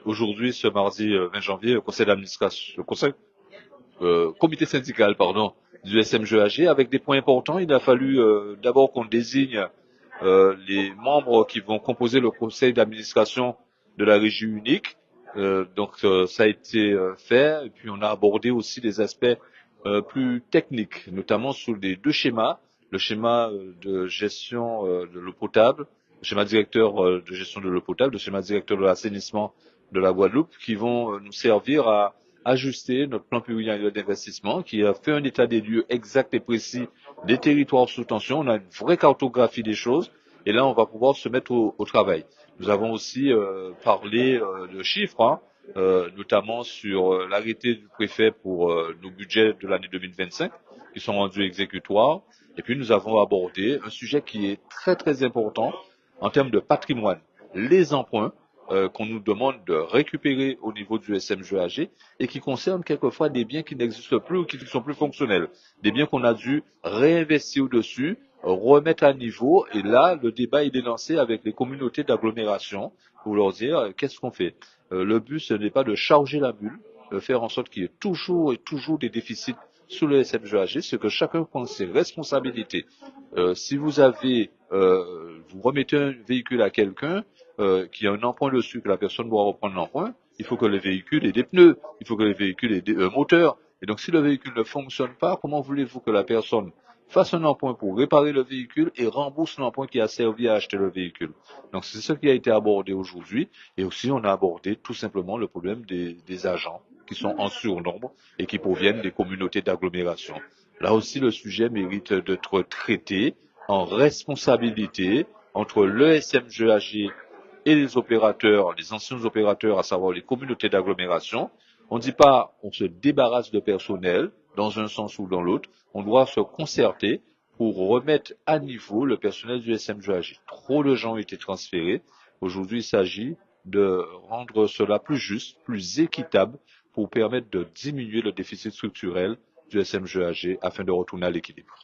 aujourd'hui, ce mardi 20 janvier, le conseil d'administration, comité syndical, pardon, du SMGAG avec des points importants. Il a fallu d'abord qu'on désigne les membres qui vont composer le conseil d'administration de la régie unique. Ça a été fait. Et puis on a abordé aussi des aspects plus techniques, notamment sous les deux schémas. Le schéma de gestion de l'eau potable, le schéma directeur de gestion de l'eau potable, le schéma directeur de l'assainissement de la Guadeloupe, qui vont nous servir à ajuster notre plan pluriannuel d'investissement, qui a fait un état des lieux exact et précis des territoires sous tension. On a une vraie cartographie des choses et là, on va pouvoir se mettre au travail. Nous avons aussi parlé de chiffres, hein, notamment sur l'arrêté du préfet pour nos budgets de l'année 2025 qui sont rendus exécutoires. Et puis, nous avons abordé un sujet qui est très, très important en termes de patrimoine, les emprunts qu'on nous demande de récupérer au niveau du SMGAG et qui concernent quelquefois des biens qui n'existent plus ou qui ne sont plus fonctionnels, des biens qu'on a dû réinvestir dessus, remettre à niveau. Et là, le débat il est lancé avec les communautés d'agglomération pour leur dire qu'est-ce qu'on fait. Le but, ce n'est pas de charger la bulle, de faire en sorte qu'il y ait toujours et toujours des déficits sous le SMGAG, c'est que chacun prend ses responsabilités. Si vous vous remettez un véhicule à quelqu'un qui a un emprunt dessus, que la personne doit reprendre l'emprunt, il faut que le véhicule ait des pneus, il faut que le véhicule ait des moteurs. Et donc, si le véhicule ne fonctionne pas, comment voulez-vous que la personne fasse un emprunt pour réparer le véhicule et rembourse l'emprunt qui a servi à acheter le véhicule? Donc, c'est ce qui a été abordé aujourd'hui. Et aussi, on a abordé tout simplement le problème des agents qui sont en surnombre et qui proviennent des communautés d'agglomération. Là aussi, le sujet mérite d'être traité en responsabilité entre le SMGAG et les opérateurs, les anciens opérateurs, à savoir les communautés d'agglomération. On ne dit pas on se débarrasse de personnel dans un sens ou dans l'autre. On doit se concerter pour remettre à niveau le personnel du SMGAG. Trop de gens ont été transférés. Aujourd'hui, il s'agit de rendre cela plus juste, plus équitable pour permettre de diminuer le déficit structurel du SMGAG afin de retourner à l'équilibre.